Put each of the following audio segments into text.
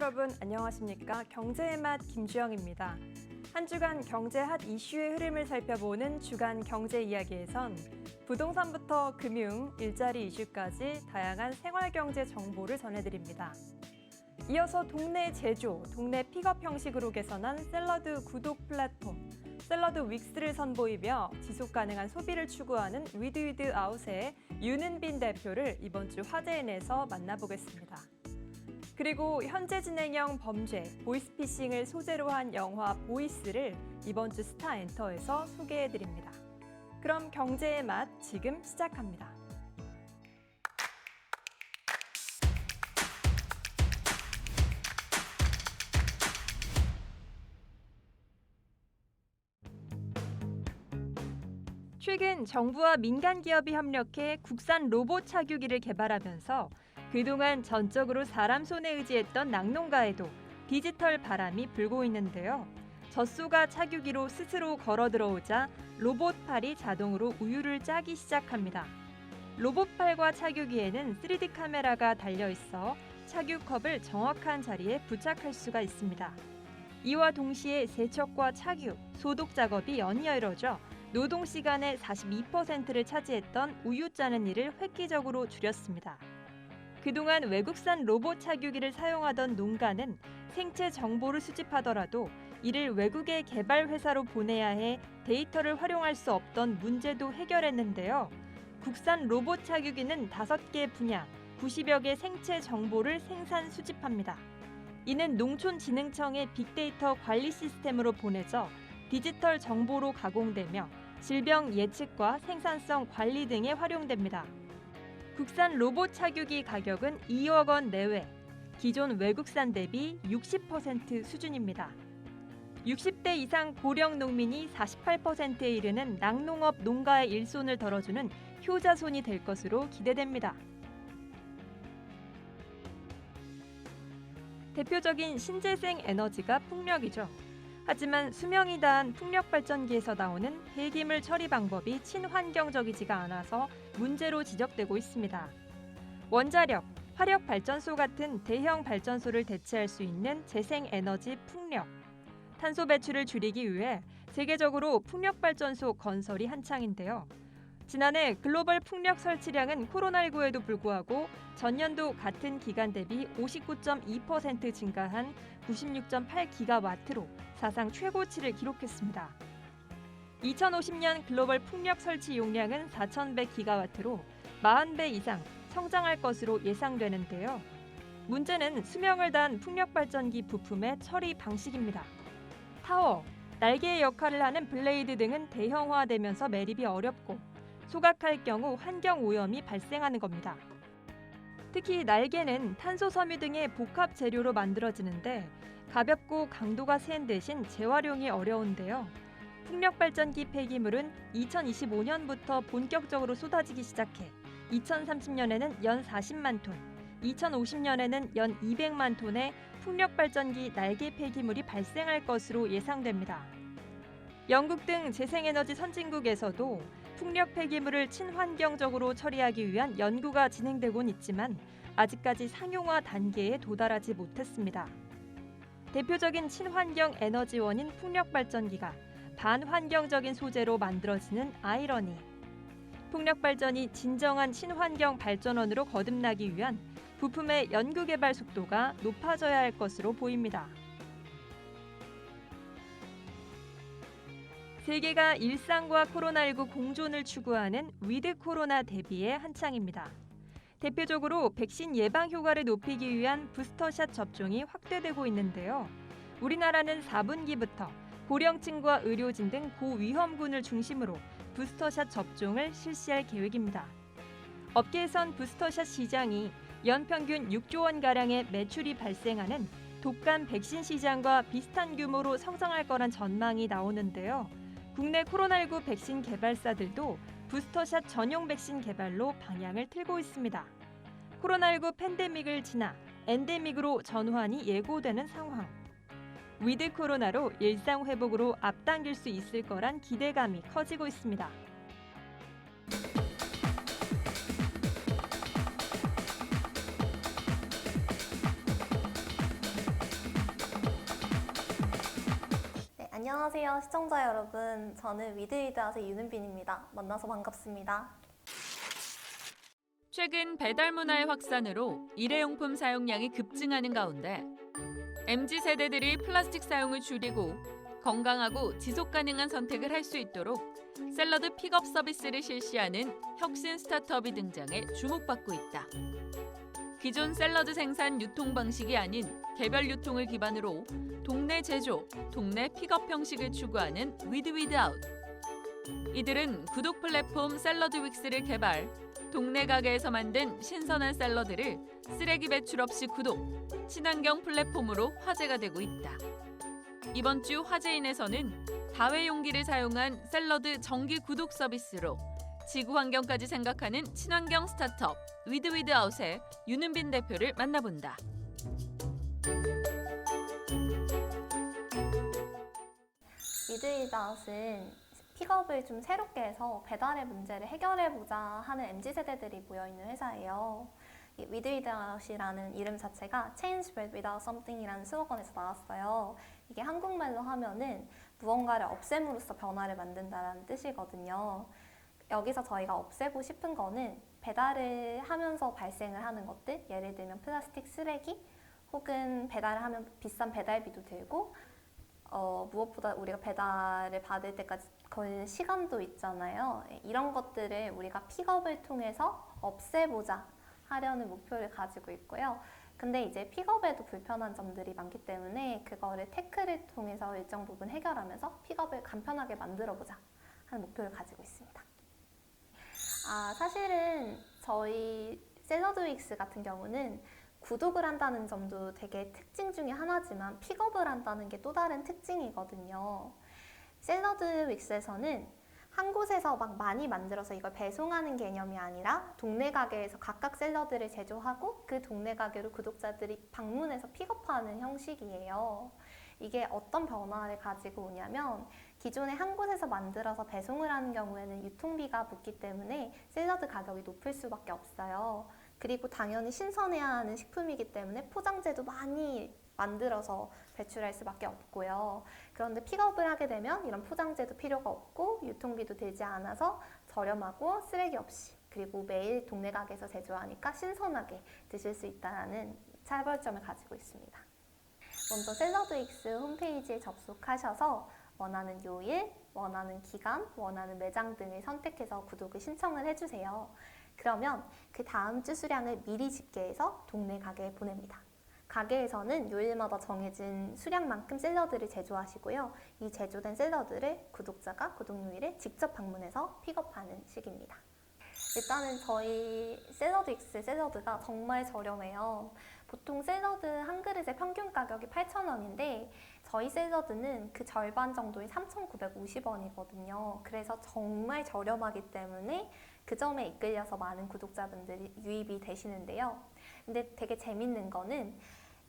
여러분 안녕하십니까? 경제의 맛 김주영입니다. 한 주간 경제 핫 이슈의 흐름을 살펴보는 주간 경제 이야기에선 부동산부터 금융, 일자리 이슈까지 다양한 생활경제 정보를 전해드립니다. 이어서 동네 제조, 동네 픽업 형식으로 개선한 샐러드 구독 플랫폼 샐러드 윅스를 선보이며 지속가능한 소비를 추구하는 위드아웃의 윤은빈 대표를 이번 주 화제에 내서 만나보겠습니다. 그리고 현재 진행형 범죄, 보이스피싱을 소재로 한 영화 보이스를 이번 주 스타엔터에서 소개해드립니다. 그럼 경제의 맛 지금 시작합니다. 최근 정부와 민간 기업이 협력해 국산 로봇 차규기를 개발하면서 그동안 전적으로 사람 손에 의지했던 낙농가에도 디지털 바람이 불고 있는데요. 젖소가 차규기로 스스로 걸어 들어오자 로봇팔이 자동으로 우유를 짜기 시작합니다. 로봇팔과 차규기에는 3D 카메라가 달려 있어 차규컵을 정확한 자리에 부착할 수가 있습니다. 이와 동시에 세척과 차규, 소독 작업이 연이어 이뤄져 노동 시간의 42%를 차지했던 우유 짜는 일을 획기적으로 줄였습니다. 그동안 외국산 로봇 차규기를 사용하던 농가는 생체 정보를 수집하더라도 이를 외국의 개발 회사로 보내야 해 데이터를 활용할 수 없던 문제도 해결했는데요. 국산 로봇 차규기는 5개 분야, 90여 개 생체 정보를 생산 수집합니다. 이는 농촌진흥청의 빅데이터 관리 시스템으로 보내져 디지털 정보로 가공되며 질병 예측과 생산성 관리 등에 활용됩니다. 국산 로봇 차규기 가격은 2억 원 내외, 기존 외국산 대비 60% 수준입니다. 60대 이상 고령 농민이 48%에 이르는 낙농업 농가의 일손을 덜어주는 효자손이 될 것으로 기대됩니다. 대표적인 신재생 에너지가 풍력이죠. 하지만 수명이 다한 풍력발전기에서 나오는 폐기물 처리 방법이 친환경적이지가 않아서 문제로 지적되고 있습니다. 원자력, 화력발전소 같은 대형 발전소를 대체할 수 있는 재생에너지 풍력. 탄소 배출을 줄이기 위해 세계적으로 풍력발전소 건설이 한창인데요. 지난해 글로벌 풍력 설치량은 코로나19에도 불구하고 전년도 같은 기간 대비 59.2% 증가한 96.8기가와트로 사상 최고치를 기록했습니다. 2050년 글로벌 풍력 설치 용량은 4,100기가와트로 40배 이상 성장할 것으로 예상되는데요. 문제는 수명을 다한 풍력발전기 부품의 처리 방식입니다. 타워, 날개의 역할을 하는 블레이드 등은 대형화되면서 매립이 어렵고 소각할 경우 환경 오염이 발생하는 겁니다. 특히 날개는 탄소 섬유 등의 복합 재료로 만들어지는데 가볍고 강도가 센 대신 재활용이 어려운데요. 풍력발전기 폐기물은 2025년부터 본격적으로 쏟아지기 시작해 2030년에는 연 40만 톤, 2050년에는 연 200만 톤의 풍력발전기 날개 폐기물이 발생할 것으로 예상됩니다. 영국 등 재생에너지 선진국에서도 풍력 폐기물을 친환경적으로 처리하기 위한 연구가 진행되곤 있지만 아직까지 상용화 단계에 도달하지 못했습니다. 대표적인 친환경 에너지원인 풍력발전기가 반환경적인 소재로 만들어지는 아이러니. 풍력발전이 진정한 친환경 발전원으로 거듭나기 위한 부품의 연구개발 속도가 높아져야 할 것으로 보입니다. 세계가 일상과 코로나19 공존을 추구하는 위드 코로나 대비에 한창입니다. 대표적으로 백신 예방 효과를 높이기 위한 부스터샷 접종이 확대되고 있는데요. 우리나라는 4분기부터 고령층과 의료진 등 고위험군을 중심으로 부스터샷 접종을 실시할 계획입니다. 업계에선 부스터샷 시장이 연평균 6조 원가량의 매출이 발생하는 독감 백신 시장과 비슷한 규모로 성장할 거란 전망이 나오는데요. 국내 코로나19 백신 개발사들도 부스터샷 전용 백신 개발로 방향을 틀고 있습니다. 코로나19 팬데믹을 지나 엔데믹으로 전환이 예고되는 상황. 위드 코로나로 일상 회복으로 앞당길 수 있을 거란 기대감이 커지고 있습니다. 안녕하세요, 시청자 여러분. 저는 위드위드아웃의 윤은빈입니다. 만나서 반갑습니다. 최근 배달 문화의 확산으로 일회용품 사용량이 급증하는 가운데 MZ 세대들이 플라스틱 사용을 줄이고 건강하고 지속 가능한 선택을 할 수 있도록 샐러드 픽업 서비스를 실시하는 혁신 스타트업이 등장해 주목받고 있다. 기존 샐러드 생산 유통 방식이 아닌 개별 유통을 기반으로 동네 제조, 동네 픽업 형식을 추구하는 위드위드아웃. 이들은 구독 플랫폼 샐러드 윅스를 개발, 동네 가게에서 만든 신선한 샐러드를 쓰레기 배출 없이 구독, 친환경 플랫폼으로 화제가 되고 있다. 이번 주 화제인에서는 다회용기를 사용한 샐러드 정기 구독 서비스로 지구 환경까지 생각하는 친환경 스타트업 위드위드아웃의 윤은빈 대표를 만나본다. 위드위드아웃은 픽업을 좀 새롭게 해서 배달의 문제를 해결해보자 하는 MZ세대들이 모여있는 회사예요. 위드위드아웃이라는 이름 자체가 Change Bread Without Something이라는 슬로건에서 나왔어요. 이게 한국말로 하면은 무언가를 없앰으로써 변화를 만든다는 뜻이거든요. 여기서 저희가 없애고 싶은 거는 배달을 하면서 발생을 하는 것들, 예를 들면 플라스틱 쓰레기, 혹은 배달을 하면 비싼 배달비도 들고 무엇보다 우리가 배달을 받을 때까지 걸리는 시간도 있잖아요. 이런 것들을 우리가 픽업을 통해서 없애보자 하려는 목표를 가지고 있고요. 근데 이제 픽업에도 불편한 점들이 많기 때문에 그거를 테크를 통해서 일정 부분 해결하면서 픽업을 간편하게 만들어보자 하는 목표를 가지고 있습니다. 사실은 저희 샐러드 윅스 같은 경우는 구독을 한다는 점도 되게 특징 중에 하나지만 픽업을 한다는 게 또 다른 특징이거든요. 샐러드 윅스에서는 한 곳에서 막 많이 만들어서 이걸 배송하는 개념이 아니라 동네 가게에서 각각 샐러드를 제조하고 그 동네 가게로 구독자들이 방문해서 픽업하는 형식이에요. 이게 어떤 변화를 가지고 오냐면 기존에 한 곳에서 만들어서 배송을 하는 경우에는 유통비가 붙기 때문에 샐러드 가격이 높을 수밖에 없어요. 그리고 당연히 신선해야 하는 식품이기 때문에 포장재도 많이 만들어서 배출할 수밖에 없고요. 그런데 픽업을 하게 되면 이런 포장재도 필요가 없고 유통비도 들지 않아서 저렴하고 쓰레기 없이, 그리고 매일 동네 가게에서 제조하니까 신선하게 드실 수 있다는 차별점을 가지고 있습니다. 먼저 샐러드 윅스 홈페이지에 접속하셔서 원하는 요일, 원하는 기간, 원하는 매장 등을 선택해서 구독을 신청을 해주세요. 그러면 그 다음 주 수량을 미리 집계해서 동네 가게에 보냅니다. 가게에서는 요일마다 정해진 수량만큼 샐러드를 제조하시고요. 이 제조된 샐러드를 구독자가 구독 요일에 직접 방문해서 픽업하는 식입니다. 일단은 저희 샐러드 윅스 샐러드가 정말 저렴해요. 보통 샐러드 한 그릇의 평균 가격이 8,000원인데 저희 샐러드는 그 절반 정도인 3,950원이거든요. 그래서 정말 저렴하기 때문에 그 점에 이끌려서 많은 구독자분들이 유입이 되시는데요. 근데 되게 재밌는 거는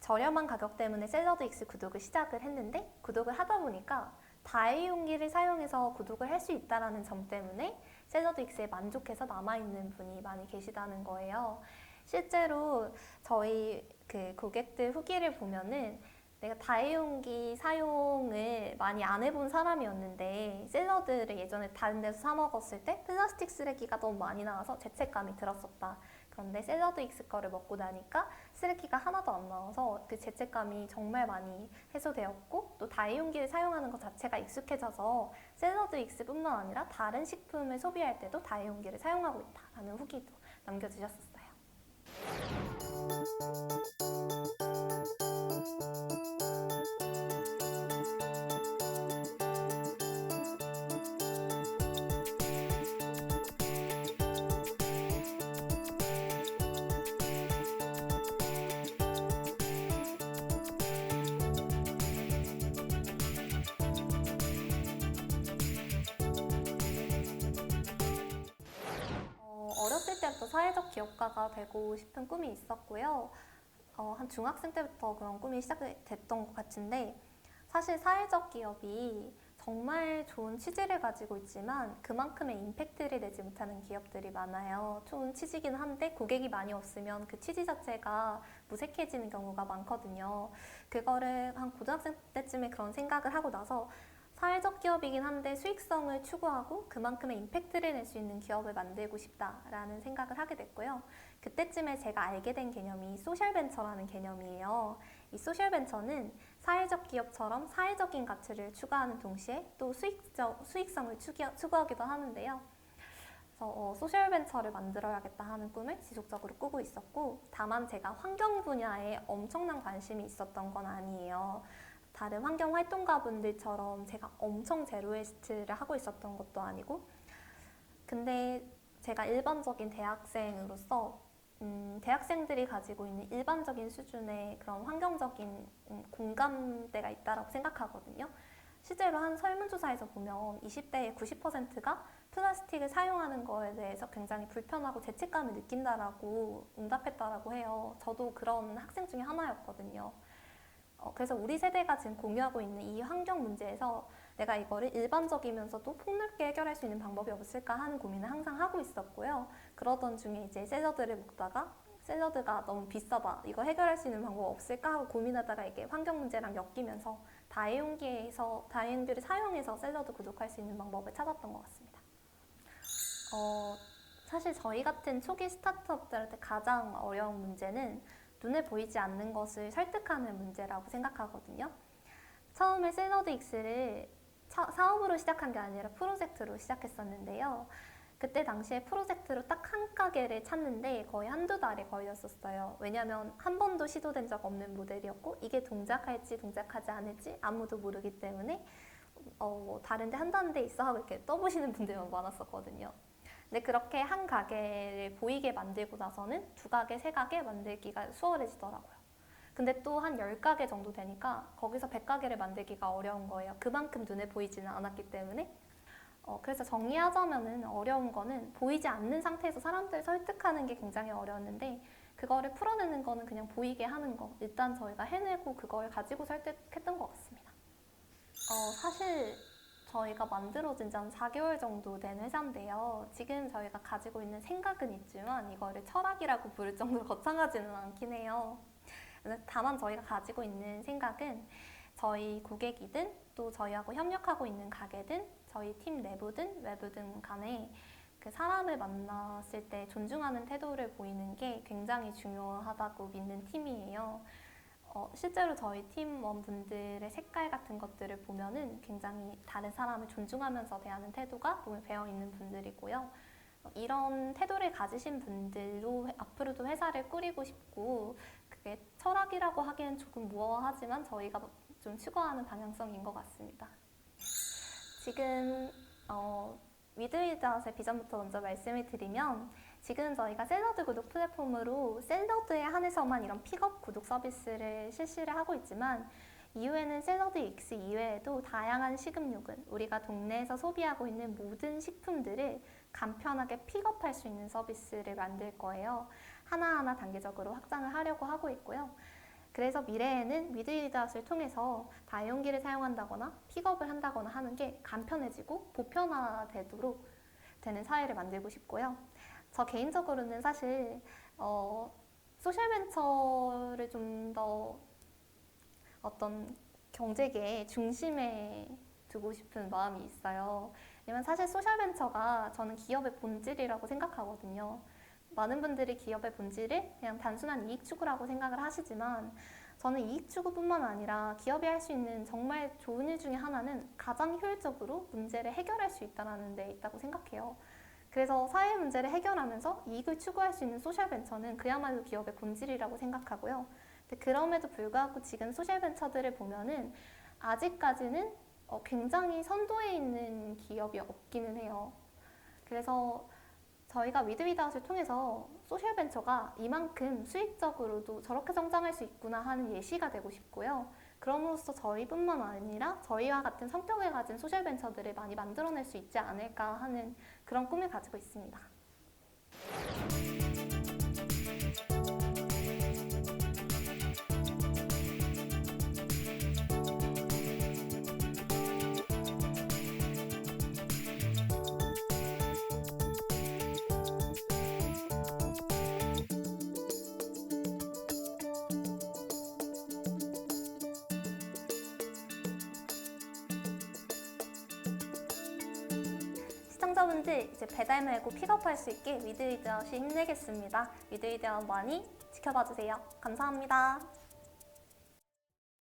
저렴한 가격 때문에 샐러드 윅스 구독을 시작을 했는데 구독을 하다 보니까 다회용기를 사용해서 구독을 할 수 있다는 점 때문에 샐러드 윅스에 만족해서 남아있는 분이 많이 계시다는 거예요. 실제로 저희 그 고객들 후기를 보면은 내가 다회용기 사용을 많이 안 해본 사람이었는데 샐러드를 예전에 다른 데서 사 먹었을 때 플라스틱 쓰레기가 너무 많이 나와서 죄책감이 들었었다. 그런데 샐러드 윅스 거를 먹고 나니까 쓰레기가 하나도 안 나와서 그 죄책감이 정말 많이 해소되었고 또 다회용기를 사용하는 것 자체가 익숙해져서 샐러드 윅스뿐만 아니라 다른 식품을 소비할 때도 다회용기를 사용하고 있다라는 후기도 남겨주셨었어요. 어렸을 때부터 사회적 기업가가 되고 싶은 꿈이 있었고요. 한 중학생 때부터 그런 꿈이 시작됐던 것 같은데 사실 사회적 기업이 정말 좋은 취지를 가지고 있지만 그만큼의 임팩트를 내지 못하는 기업들이 많아요. 좋은 취지긴 한데 고객이 많이 없으면 그 취지 자체가 무색해지는 경우가 많거든요. 그거를 한 고등학생 때쯤에 그런 생각을 하고 나서 사회적 기업이긴 한데 수익성을 추구하고 그만큼의 임팩트를 낼 수 있는 기업을 만들고 싶다라는 생각을 하게 됐고요. 그때쯤에 제가 알게 된 개념이 소셜벤처라는 개념이에요. 이 소셜벤처는 사회적 기업처럼 사회적인 가치를 추구하는 동시에 또 수익성을 추구하기도 하는데요. 그래서 소셜벤처를 만들어야겠다 하는 꿈을 지속적으로 꾸고 있었고, 다만 제가 환경 분야에 엄청난 관심이 있었던 건 아니에요. 다른 환경 활동가분들처럼 제가 엄청 제로웨이스트를 하고 있었던 것도 아니고, 근데 제가 일반적인 대학생으로서 대학생들이 가지고 있는 일반적인 수준의 그런 환경적인 공감대가 있다고 생각하거든요. 실제로 한 설문조사에서 보면 20대의 90%가 플라스틱을 사용하는 거에 대해서 굉장히 불편하고 죄책감을 느낀다라고 응답했다라고 해요. 저도 그런 학생 중에 하나였거든요. 그래서 우리 세대가 지금 공유하고 있는 이 환경 문제에서 내가 이거를 일반적이면서도 폭넓게 해결할 수 있는 방법이 없을까 하는 고민을 항상 하고 있었고요. 그러던 중에 이제 샐러드를 먹다가 샐러드가 너무 비싸다, 이거 해결할 수 있는 방법 없을까 하고 고민하다가 이게 환경 문제랑 엮이면서 다회용기를 사용해서 샐러드 구독할 수 있는 방법을 찾았던 것 같습니다. 사실 저희 같은 초기 스타트업들한테 가장 어려운 문제는 눈에 보이지 않는 것을 설득하는 문제라고 생각하거든요. 처음에 샐러드익스를 사업으로 시작한 게 아니라 프로젝트로 시작했었는데요. 그때 당시에 프로젝트로 딱 한 가게를 찾는데 거의 한두 달이 걸렸었어요. 왜냐하면 한 번도 시도된 적 없는 모델이었고, 이게 동작할지 동작하지 않을지 아무도 모르기 때문에 다른 데 한다는 데 있어 하고 이렇게 떠보시는 분들만 많았었거든요. 근데 그렇게 한 가게를 보이게 만들고 나서는 두 가게, 세 가게 만들기가 수월해지더라고요. 근데 또 한 10가게 정도 되니까 거기서 100가게를 만들기가 어려운 거예요. 그만큼 눈에 보이지는 않았기 때문에. 그래서 정리하자면은 어려운 거는 보이지 않는 상태에서 사람들을 설득하는 게 굉장히 어려웠는데, 그거를 풀어내는 거는 그냥 보이게 하는 거. 일단 저희가 해내고 그걸 가지고 설득했던 것 같습니다. 사실 저희가 만들어진 지 한 4개월 정도 된 회사인데요. 지금 저희가 가지고 있는 생각은 있지만 이거를 철학이라고 부를 정도로 거창하지는 않긴 해요. 다만 저희가 가지고 있는 생각은 저희 고객이든 또 저희하고 협력하고 있는 가게든 저희 팀 내부든 외부든 간에 그 사람을 만났을 때 존중하는 태도를 보이는 게 굉장히 중요하다고 믿는 팀이에요. 실제로 저희 팀원분들의 색깔 같은 것들을 보면은 굉장히 다른 사람을 존중하면서 대하는 태도가 몸에 배어있는 분들이고요. 이런 태도를 가지신 분들로 앞으로도 회사를 꾸리고 싶고, 그게 철학이라고 하기엔 조금 무어하지만 저희가 좀 추구하는 방향성인 것 같습니다. 지금 위드위드아웃의 비전부터 먼저 말씀을 드리면, 지금 저희가 샐러드 구독 플랫폼으로 샐러드에 한해서만 이런 픽업 구독 서비스를 실시를 하고 있지만, 이후에는 샐러드익스 이외에도 다양한 식음료군, 우리가 동네에서 소비하고 있는 모든 식품들을 간편하게 픽업할 수 있는 서비스를 만들 거예요. 하나하나 단계적으로 확장을 하려고 하고 있고요. 그래서 미래에는 위드위드아웃을 통해서 다용기를 사용한다거나 픽업을 한다거나 하는 게 간편해지고 보편화되도록 되는 사회를 만들고 싶고요. 저 개인적으로는 사실 소셜벤처를 좀 더 어떤 경제계의 중심에 두고 싶은 마음이 있어요. 왜냐면 사실 소셜벤처가 저는 기업의 본질이라고 생각하거든요. 많은 분들이 기업의 본질을 그냥 단순한 이익 추구라고 생각을 하시지만, 저는 이익 추구뿐만 아니라 기업이 할 수 있는 정말 좋은 일 중에 하나는 가장 효율적으로 문제를 해결할 수 있다는 데 있다고 생각해요. 그래서 사회 문제를 해결하면서 이익을 추구할 수 있는 소셜벤처는 그야말로 기업의 본질이라고 생각하고요. 근데 그럼에도 불구하고 지금 소셜벤처들을 보면은 아직까지는 굉장히 선도에 있는 기업이 없기는 해요. 그래서 저희가 위드위드아웃을 통해서 소셜벤처가 이만큼 수익적으로도 저렇게 성장할 수 있구나 하는 예시가 되고 싶고요. 그럼으로써 저희뿐만 아니라 저희와 같은 성격을 가진 소셜벤처들을 많이 만들어낼 수 있지 않을까 하는 그런 꿈을 가지고 있습니다. 시청자분들 이제 배달 말고 픽업할 수 있게 위드위드아웃이 힘내겠습니다. 위드위드아웃 많이 지켜봐 주세요. 감사합니다.